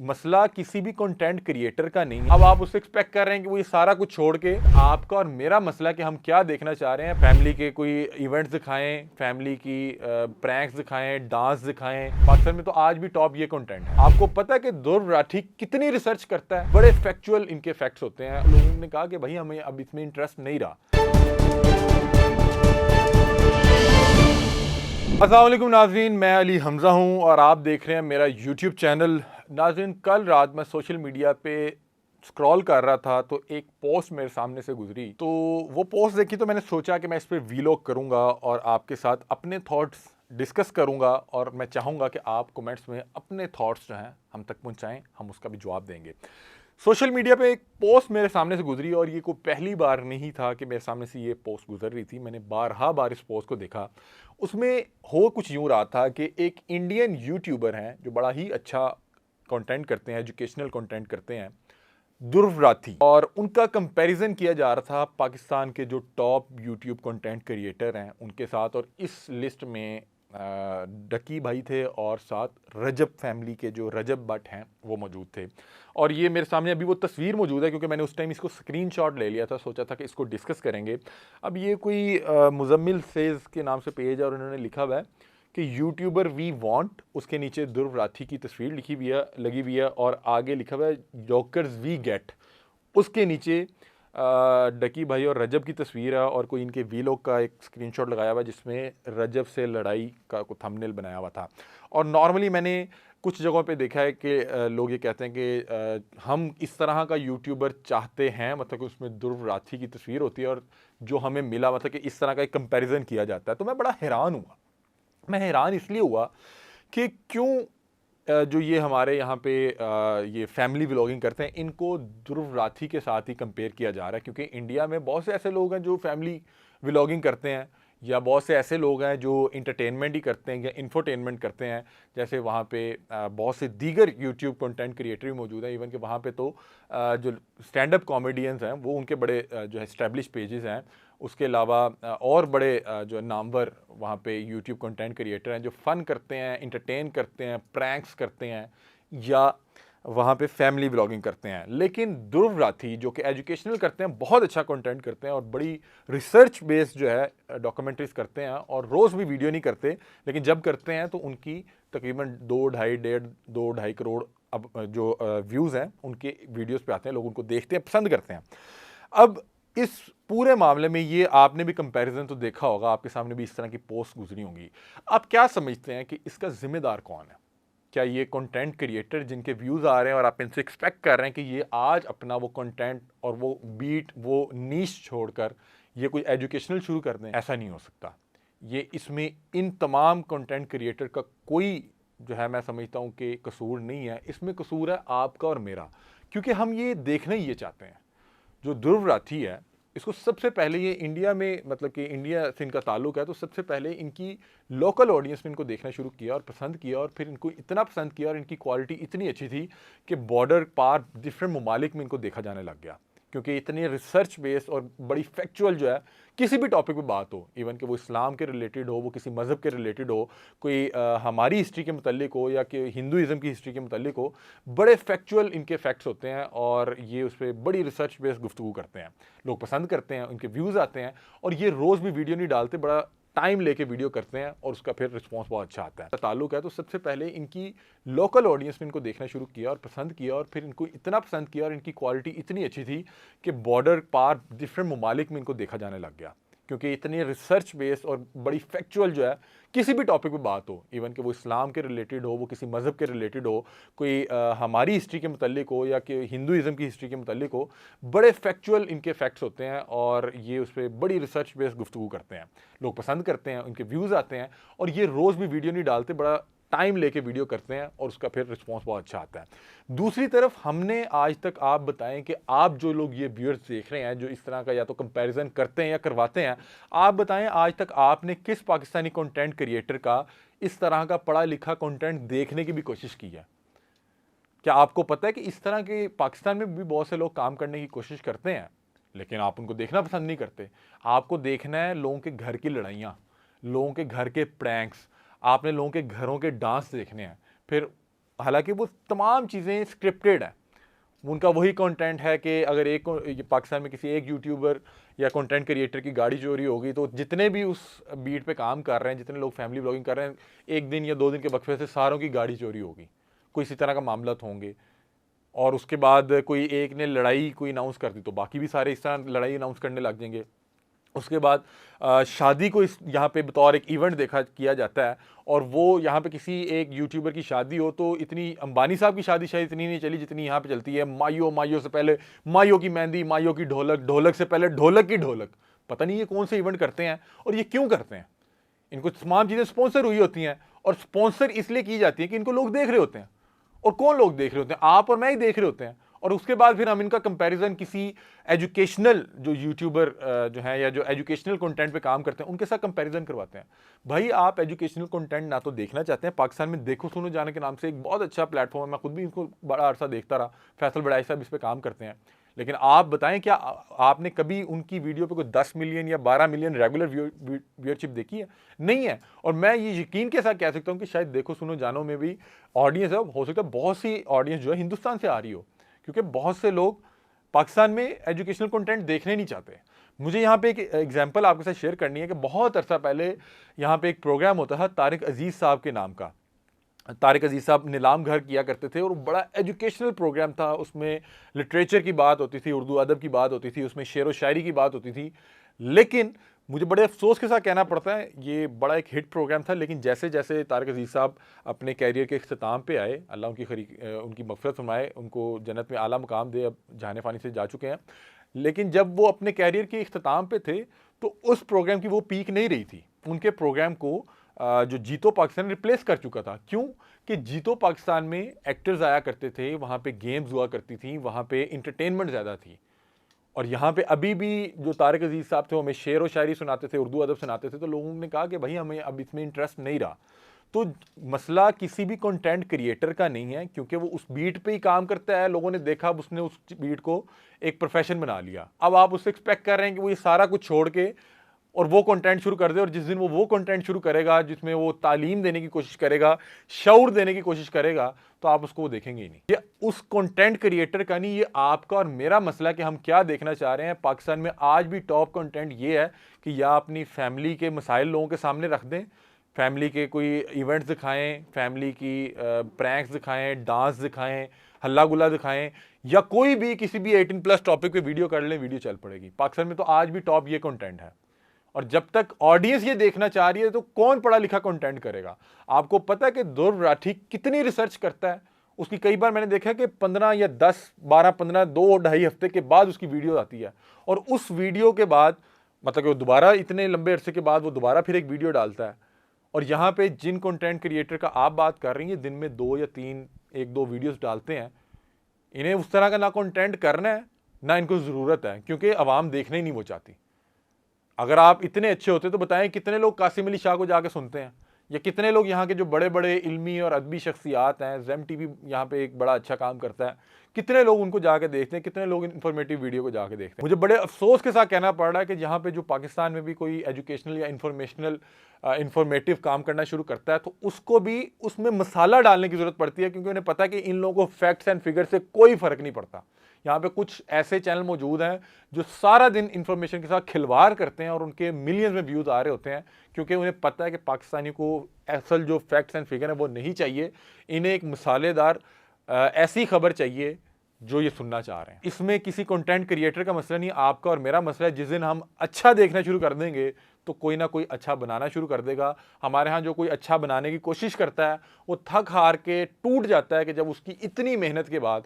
मसला किसी भी कंटेंट क्रिएटर का नहीं है। अब आप उससे एक्सपेक्ट कर रहे हैं कि वो ये सारा कुछ छोड़ के आपका और मेरा मसला कि हम क्या देखना चाह रहे हैं, फैमिली के कोई इवेंट्स दिखाएं, फैमिली की प्रैंक्स दिखाएं, डांस दिखाएं। पाकिस्तान में तो आज भी टॉप ये कंटेंट है। आपको पता है कि ध्रुव राठी कितनी रिसर्च करता है, बड़े फैक्चुअल इनके फैक्ट्स होते हैं। लोगों ने कहा कि भाई हमें अब इसमें इंटरेस्ट नहीं रहा। अस्सलाम वालेकुम नाज़रीन, मैं अली हमज़ा हूं और आप देख रहे हैं मेरा यूट्यूब चैनल। नाज़रीन, कल रात मैं सोशल मीडिया पे स्क्रॉल कर रहा था तो एक पोस्ट मेरे सामने से गुजरी। तो वो पोस्ट देखी तो मैंने सोचा कि मैं इस पर वीलॉग करूंगा और आपके साथ अपने थॉट्स डिस्कस करूंगा और मैं चाहूँगा कि आप कमेंट्स में अपने थॉट्स जो हैं हम तक पहुँचाएँ, हम उसका भी जवाब देंगे। सोशल मीडिया पे एक पोस्ट मेरे सामने से गुजरी और ये कोई पहली बार नहीं था कि मेरे सामने से ये पोस्ट गुजर रही थी। मैंने बारहा बार इस पोस्ट को देखा। उसमें हो कुछ यूँ रहा था कि एक इंडियन यूट्यूबर हैं जो बड़ा ही अच्छा कंटेंट करते हैं, एजुकेशनल कंटेंट करते हैं, ध्रुव राठी, और उनका कंपैरिजन किया जा रहा था पाकिस्तान के जो टॉप यूट्यूब कंटेंट क्रिएटर हैं उनके साथ। और इस लिस्ट में डकी भाई थे और साथ रजब फैमिली के जो रजब भट्ट हैं वो मौजूद थे। और ये मेरे सामने अभी वो तस्वीर मौजूद है क्योंकि मैंने उस टाइम इसको स्क्रीनशॉट ले लिया था, सोचा था कि इसको डिस्कस करेंगे। अब ये कोई मुजम्मिल सेज के नाम से पेज है और उन्होंने लिखा हुआ है कि यूट्यूबर वी वांट, उसके नीचे ध्रुव राठी की तस्वीर लिखी हुई है, लगी हुई है, और आगे लिखा हुआ है जोकर्स वी गेट। उसके नीचे डकी भाई और रजब की तस्वीर है और कोई इनके वीलॉग का एक स्क्रीनशॉट लगाया हुआ जिसमें रजब से लड़ाई का कोई थंबनेल बनाया हुआ था। और नॉर्मली मैंने कुछ जगहों पे देखा है कि लोग ये कहते हैं कि हम इस तरह का यूट्यूबर चाहते हैं, मतलब कि उसमें ध्रुव राठी की तस्वीर होती है और जो हमें मिला, मतलब कि इस तरह का एक कंपैरिजन किया जाता है। तो मैं बड़ा हैरान हुआ। मैं हैरान इसलिए हुआ कि क्यों जो ये हमारे यहाँ पे ये फैमिली व्लॉगिंग करते हैं इनको ध्रुव राठी के साथ ही कंपेयर किया जा रहा है। क्योंकि इंडिया में बहुत से ऐसे लोग हैं जो फैमिली व्लॉगिंग करते हैं, या बहुत से ऐसे लोग हैं जो इंटरटेनमेंट ही करते हैं या इंफोटेनमेंट करते हैं। जैसे वहाँ पे बहुत से दीगर यूट्यूब कंटेंट क्रिएटर भी मौजूद हैं। इवन कि वहाँ पे तो जो स्टैंड अप कॉमेडियंस हैं वो उनके बड़े जो है एस्टेब्लिश पेजेस हैं। उसके अलावा और बड़े जो नामवर वहाँ पे यूट्यूब कंटेंट क्रिएटर हैं जो फ़न करते हैं, इंटरटेन करते हैं, प्रैंक्स करते हैं, या वहाँ पे फैमिली व्लॉगिंग करते हैं। लेकिन ध्रुव राठी जो कि एजुकेशनल करते हैं, बहुत अच्छा कंटेंट करते हैं और बड़ी रिसर्च बेस्ड जो है डॉक्यूमेंट्रीज करते हैं, और रोज़ भी वीडियो नहीं करते, लेकिन जब करते हैं तो उनकी तकरीबन 2 ढाई करोड़ अब जो व्यूज़ हैं उनके वीडियोस पे आते हैं, लोग उनको देखते हैं, पसंद करते हैं। अब इस पूरे मामले में ये आपने भी कंपैरिजन तो देखा होगा, आपके सामने भी इस तरह की पोस्ट गुजरी होंगी। आप क्या समझते हैं कि इसका जिम्मेदार कौन है? क्या ये कंटेंट क्रिएटर जिनके व्यूज़ आ रहे हैं और आप इनसे एक्सपेक्ट कर रहे हैं कि ये आज अपना वो कंटेंट और वो बीट, वो नीश छोड़कर ये कोई एजुकेशनल शुरू कर दें? ऐसा नहीं हो सकता। ये इसमें इन तमाम कंटेंट क्रिएटर का कोई जो है, मैं समझता हूँ कि कसूर नहीं है। इसमें कसूर है आपका और मेरा, क्योंकि हम ये देखना ही ये चाहते हैं। जो ध्रुव राठी है, इसको सबसे पहले ये इंडिया में, मतलब कि इंडिया से इनका ताल्लुक है, तो सबसे पहले इनकी लोकल ऑडियंस ने इनको देखना शुरू किया और पसंद किया, और फिर इनको इतना पसंद किया और इनकी क्वालिटी इतनी अच्छी थी कि बॉर्डर पार डिफरेंट ममालिक में इनको देखा जाने लग गया। क्योंकि इतनी रिसर्च बेस्ड और बड़ी फैक्चुअल जो है, किसी भी टॉपिक पे बात हो, इवन कि वो इस्लाम के रिलेटेड हो, वो किसी मज़हब के रिलेटेड हो, कोई हमारी हिस्ट्री के मुतल्लिक हो, या कि हिंदुइज़्म की हिस्ट्री के मुतल्लिक हो, बड़े फैक्चुअल इनके फैक्ट्स होते हैं और ये उस पर बड़ी रिसर्च बेस्ड गुफ्तगू करते हैं। लोग पसंद करते हैं, उनके व्यूज़ आते हैं, और ये रोज़ भी वीडियो नहीं डालते, बड़ा टाइम लेके वीडियो करते हैं और उसका फिर रिस्पॉन्स बहुत अच्छा आता है। ताल्लुक है तो सबसे पहले इनकी लोकल ऑडियंस ने इनको देखना शुरू किया और पसंद किया, और फिर इनको इतना पसंद किया और इनकी क्वालिटी इतनी अच्छी थी कि बॉर्डर पार डिफरेंट ममालिक में इनको देखा जाने लग गया। क्योंकि इतनी रिसर्च बेस्ड और बड़ी फैक्चुअल जो है, किसी भी टॉपिक पे बात हो, इवन कि वो इस्लाम के रिलेटेड हो, वो किसी मज़हब के रिलेटेड हो, कोई हमारी हिस्ट्री के मुतल्लिक हो, या कि हिंदुइज़्म की हिस्ट्री के मुतल्लिक हो, बड़े फैक्चुअल इनके फैक्ट्स होते हैं और ये उस पर बड़ी रिसर्च बेस्ड गुफ्तगू करते हैं। लोग पसंद करते हैं, उनके व्यूज़ आते हैं, और ये रोज़ भी वीडियो नहीं डालते, बड़ा टाइम लेके वीडियो करते हैं और उसका फिर रिस्पॉन्स बहुत अच्छा आता है। दूसरी तरफ हमने आज तक, आप बताएं कि आप जो लोग ये व्यूअर्स देख रहे हैं जो इस तरह का या तो कंपैरिजन करते हैं या करवाते हैं, आप बताएं आज तक आपने किस पाकिस्तानी कंटेंट क्रिएटर का इस तरह का पढ़ा लिखा कंटेंट देखने की भी कोशिश की है? क्या आपको पता है कि इस तरह के पाकिस्तान में भी बहुत से लोग काम करने की कोशिश करते हैं, लेकिन आप उनको देखना पसंद नहीं करते? आपको देखना है लोगों के घर की लड़ाइयाँ, लोगों के घर के प्रैंक्स, आपने लोगों के घरों के डांस देखने हैं, फिर हालांकि वो तमाम चीज़ें स्क्रिप्टेड हैं। उनका वही कंटेंट है कि अगर एक पाकिस्तान में किसी एक यूट्यूबर या कंटेंट क्रिएटर की गाड़ी चोरी होगी तो जितने भी उस बीट पे काम कर रहे हैं, जितने लोग फैमिली ब्लॉगिंग कर रहे हैं, एक दिन या 2 दिन के वक्फे से सारों की गाड़ी चोरी होगी, कोई इसी तरह का मामला होंगे। और उसके बाद कोई एक ने लड़ाई कोई अनाउंस कर दी तो बाकी भी सारे इस तरह लड़ाई अनाउंस करने लग जाएंगे। उसके बाद शादी को इस यहाँ पे बतौर एक इवेंट देखा किया जाता है, और वो यहाँ पे किसी एक यूट्यूबर की शादी हो तो इतनी अंबानी साहब की शादी शायद इतनी नहीं चली जितनी यहाँ पे चलती है। माइयो से पहले माइयो की मेहंदी, माइयो की ढोलक, ढोलक से पहले ढोलक की ढोलक। पता नहीं ये कौन से इवेंट करते हैं और ये क्यों करते हैं। इनको तमाम चीज़ें स्पॉन्सर हुई होती हैं, और स्पॉन्सर इसलिए की जाती है कि इनको लोग देख रहे होते हैं। और कौन लोग देख रहे होते हैं? आप और मैं ही देख रहे होते हैं। और उसके बाद फिर हम इनका कंपैरिजन किसी एजुकेशनल जो यूट्यूबर जो है या जो एजुकेशनल कंटेंट पे काम करते हैं उनके साथ कंपैरिजन करवाते हैं। भाई आप एजुकेशनल कंटेंट ना तो देखना चाहते हैं, पाकिस्तान में देखो सुनो जाने के नाम से एक बहुत अच्छा प्लेटफॉर्म है, मैं खुद भी इसको बड़ा अरसा देखता रहा, फैसल बड़ाई साहब इस पर काम करते हैं। लेकिन आप बताएं क्या आपने कभी उनकी वीडियो पे कोई 10 मिलियन या 12 मिलियन रेगुलर व्यूअरशिप देखी है? नहीं है। और मैं ये यकीन के साथ कह सकता हूँ कि शायद देखो सुनो जानो में भी ऑडियंस है, हो सकता है बहुत सी ऑडियंस जो है हिंदुस्तान से आ रही हो, क्योंकि बहुत से लोग पाकिस्तान में एजुकेशनल कंटेंट देखने नहीं चाहते। मुझे यहाँ पे एक एग्जांपल आपके साथ शेयर करनी है कि बहुत अरसा पहले यहाँ पे एक प्रोग्राम होता था तारिक अजीज़ साहब के नाम का। तारिक अजीज़ साहब नीलाम घर किया करते थे और बड़ा एजुकेशनल प्रोग्राम था। उसमें लिटरेचर की बात होती थी, उर्दू अदब की बात होती थी, उसमें शेर व शायरी की बात होती थी। लेकिन मुझे बड़े अफसोस के साथ कहना पड़ता है ये बड़ा एक हिट प्रोग्राम था, लेकिन जैसे जैसे तारिक अजीज़ साहब अपने कैरियर के इख्तिताम पे आए, अल्लाह उनकी मग़फ़िरत फरमाए, उनको जन्नत में आला मुकाम दे, अब जाने फ़ानी से जा चुके हैं। लेकिन जब वो अपने कैरियर के इख्तिताम पे थे तो उस प्रोग्राम की वो पीक नहीं रही थी। उनके प्रोग्राम को जो जीतो पाकिस्तान रिप्लेस कर चुका था। क्यों? कि जीतो पाकिस्तान में एक्टर्स आया करते थे, वहाँ पे गेम्स हुआ करती थी, वहाँ पे इंटरटेनमेंट ज़्यादा थी। और यहाँ पे अभी भी जो तारिक अजीज़ साहब थे वो हमें शेर व शायरी सुनाते थे, उर्दू अदब सुनाते थे, तो लोगों ने कहा कि भाई हमें अब इसमें इंटरेस्ट नहीं रहा। तो मसला किसी भी कंटेंट क्रिएटर का नहीं है, क्योंकि वो उस बीट पे ही काम करता है। लोगों ने देखा, अब उसने उस बीट को एक प्रोफेशन बना लिया। अब आप उससे एक्सपेक्ट कर रहे हैं कि वो ये सारा कुछ छोड़ के और वो कंटेंट शुरू कर दे, और जिस दिन वो कंटेंट शुरू करेगा जिसमें वो तालीम देने की कोशिश करेगा, शऊर देने की कोशिश करेगा, तो आप उसको वो देखेंगे ही नहीं। ये उस कंटेंट क्रिएटर का नहीं, ये आपका और मेरा मसला है कि हम क्या देखना चाह रहे हैं। पाकिस्तान में आज भी टॉप कंटेंट ये है कि या अपनी फैमिली के मसाइल लोगों के सामने रख दें, फैमिली के कोई इवेंट्स दिखाएं, फैमिली की प्रैंक्स दिखाएं, डांस दिखाएं, हल्ला गुल्ला दिखाएं, या कोई भी किसी भी 18+ टॉपिक पे वीडियो कर लें, वीडियो चल पड़ेगी। पाकिस्तान में तो आज भी टॉप ये कंटेंट है। और जब तक ऑडियंस ये देखना चाह रही है तो कौन पढ़ा लिखा कंटेंट करेगा? आपको पता है कि ध्रुव राठी कितनी रिसर्च करता है? उसकी कई बार मैंने देखा कि 15 या 10 12 15 2-2.5 हफ्ते के बाद उसकी वीडियो आती है, और उस वीडियो के बाद मतलब कि वो दोबारा इतने लंबे अरसे के बाद वो दोबारा फिर एक वीडियो डालता है। और यहाँ पे जिन कंटेंट क्रिएटर का आप बात कर रही हैं, दिन में 2 या 3 1-2 वीडियोस डालते हैं, इन्हें उस तरह का ना कंटेंट करना है ना इनको ज़रूरत है, क्योंकि आवाम देखने ही नहीं वो चाहती। अगर आप इतने अच्छे होते तो बताएं कितने लोग कासिम अली शाह को जाके सुनते हैं, या कितने लोग यहाँ के जो बड़े बड़े इल्मी और अदबी शख्सियात हैं, ज़ेम टीवी यहाँ पे एक बड़ा अच्छा काम करता है, कितने लोग उनको जाके देखते हैं, कितने लोग इन्फॉर्मेटिव वीडियो को जाके देखते हैं। मुझे बड़े अफसोस के साथ कहना पड़ रहा है कि यहाँ पे जो पाकिस्तान में भी कोई एजुकेशनल या इंफॉर्मेटिव काम करना शुरू करता है तो उसको भी उसमें मसाला डालने की ज़रूरत पड़ती है, क्योंकि उन्हें पता है कि इन लोगों को फैक्ट्स एंड फिगर से कोई फ़र्क नहीं पड़ता। यहाँ पे कुछ ऐसे चैनल मौजूद हैं जो सारा दिन इंफॉर्मेशन के साथ खिलवाड़ करते हैं और उनके मिलियंस में व्यूज़ आ रहे होते हैं, क्योंकि उन्हें पता है कि पाकिस्तानी को असल जो फैक्ट्स एंड फिगर है वो नहीं चाहिए। इन्हें एक मसालेदार ऐसी खबर चाहिए जो ये सुनना चाह रहे हैं। इसमें किसी कंटेंट क्रिएटर का मसला नहीं, आपका और मेरा मसला है। जिस दिन हम अच्छा देखना शुरू कर देंगे तो कोई ना कोई अच्छा बनाना शुरू कर देगा। हमारे यहाँ जो कोई अच्छा बनाने की कोशिश करता है वो थक हार के टूट जाता है कि जब उसकी इतनी मेहनत के बाद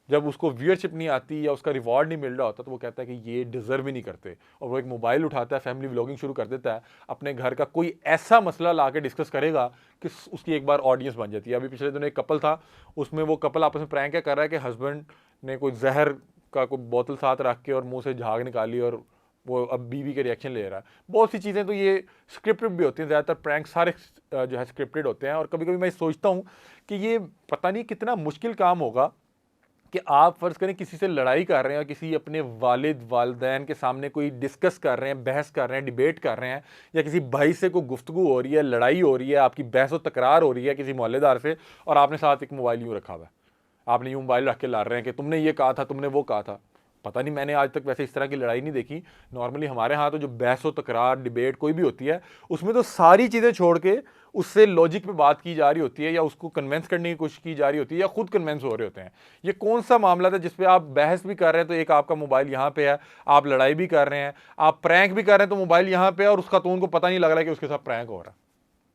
जब उसको व्यूअरशिप नहीं आती या उसका रिवॉर्ड नहीं मिल रहा होता तो वो कहता है कि ये डिज़र्व ही नहीं करते, और वो एक मोबाइल उठाता है, फैमिली व्लॉगिंग शुरू कर देता है, अपने घर का कोई ऐसा मसला ला के डिस्कस करेगा कि उसकी एक बार ऑडियंस बन जाती है। अभी पिछले दिनों एक कपल था, उसमें वो कपल आपस में प्रैंक क्या कर रहा है कि हस्बैंड ने कोई जहर का कोई बोतल साथ रख के और मुंह से झाग निकाली और वो अब बीवी के रिएक्शन ले रहा है। बहुत सी चीज़ें तो ये स्क्रिप्टेड भी होती हैं, ज़्यादातर प्रैंक सारे जो है स्क्रिप्टेड होते हैं। और कभी कभी मैं सोचता हूँ कि ये पता नहीं कितना मुश्किल काम होगा कि आप फ़र्ज़ करें किसी से लड़ाई कर रहे हैं, किसी अपने वालिदैन के सामने कोई डिस्कस कर रहे हैं, बहस कर रहे हैं, डिबेट कर रहे हैं, या किसी भाई से कोई गुफ्तगू हो रही है, लड़ाई हो रही है, आपकी बहस व तकरार हो रही है किसी मोहल्लेदार से, और आपने साथ एक मोबाइल यूँ रखा हुआ है। आपने यूँ मोबाइल रख के लड़ रहे हैं कि तुमने ये कहा था, तुमने वो कहा था। पता नहीं, मैंने आज तक वैसे इस तरह की लड़ाई नहीं देखी। नॉर्मली हमारे यहाँ तो जो बहस व तकरार, डिबेट कोई भी होती है, उसमें तो सारी चीज़ें छोड़ के उससे लॉजिक पे बात की जा रही होती है, या उसको कन्विंस करने की कोशिश की जा रही होती है, या खुद कन्विंस हो रहे होते हैं। ये कौन सा मामला था जिस पे आप बहस भी कर रहे हैं तो एक आपका मोबाइल यहाँ पे है, आप लड़ाई भी कर रहे हैं, आप प्रैंक भी कर रहे हैं तो मोबाइल यहाँ पे है, और उसका तो उनको पता नहीं लग रहा है कि उसके साथ प्रैंक हो रहा है।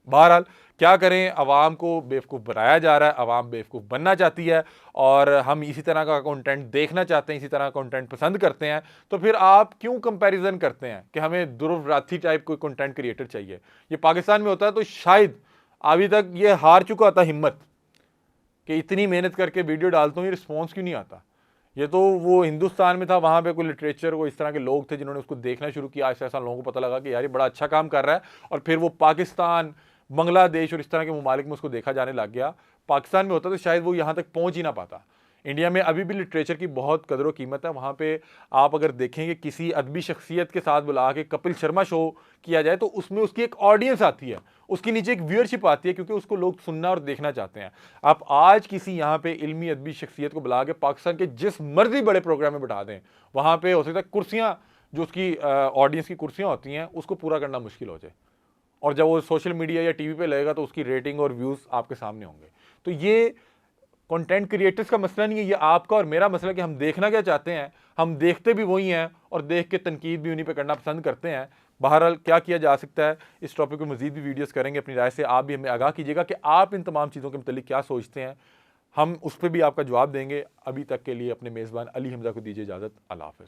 बहरहाल क्या करें, अवाम को बेवकूफ़ बनाया जा रहा है, अवाम बेवकूफ़ बनना चाहती है, और हम इसी तरह का कंटेंट देखना चाहते हैं, इसी तरह का कंटेंट पसंद करते हैं। तो फिर आप क्यों कंपैरिजन करते हैं कि हमें ध्रुव टाइप कोई कंटेंट क्रिएटर चाहिए? ये पाकिस्तान में होता है तो शायद अभी तक ये हार चुका होता हिम्मत कि इतनी मेहनत करके वीडियो डालता हूँ, ये रिस्पॉन्स क्यों नहीं आता। ये तो वो हिंदुस्तान में था, वहाँ पे कोई लिटरेचर, वो इस तरह के लोग थे जिन्होंने उसको देखना शुरू किया। ऐसा ऐसा लोगों को पता लगा कि यार ये बड़ा अच्छा काम कर रहा है, और फिर वो पाकिस्तान, बांग्लादेश और इस तरह के ममालिक में उसको देखा जाने लग गया। पाकिस्तान में होता तो शायद वो यहाँ तक पहुँच ही ना पाता। इंडिया में अभी भी लिटरेचर की बहुत कदर व कीमत है। वहाँ पे आप अगर देखेंगे किसी अदबी शख्सियत के साथ बुला के कपिल शर्मा शो किया जाए तो उसमें उसकी एक ऑडियंस आती है, उसकी नीचे एक व्यूअरशिप आती है, क्योंकि उसको लोग सुनना और देखना चाहते हैं। आप आज किसी यहाँ पे इल्मी अदबी शख्सियत को बुला के पाकिस्तान के जिस मर्जी बड़े प्रोग्राम में बिठा दें, वहाँ पे हो सकता है कुर्सियाँ, जो उसकी ऑडियंस की कुर्सियाँ होती हैं, उसको पूरा करना मुश्किल हो जाए। और जब वो सोशल मीडिया या टीवी पे लगेगा तो उसकी रेटिंग और व्यूज़ आपके सामने होंगे। तो ये कंटेंट क्रिएटर्स का मसला नहीं है, ये आपका और मेरा मसला है कि हम देखना क्या चाहते हैं। हम देखते भी वही हैं और देख के तनकीद भी उन्हीं पे करना पसंद करते हैं। बहरहाल क्या किया जा सकता है, इस टॉपिक पे मज़ीद भी वीडियोस करेंगे। अपनी राय से आप भी हमें आगाह कीजिएगा कि आप इन तमाम चीज़ों के मतलब क्या सोचते हैं। हम उस पर भी आपका जवाब देंगे। अभी तक के लिए अपने मेज़बान अली हमज़ा को दीजिए इजाज़त। अल्लाह हाफ़िज़।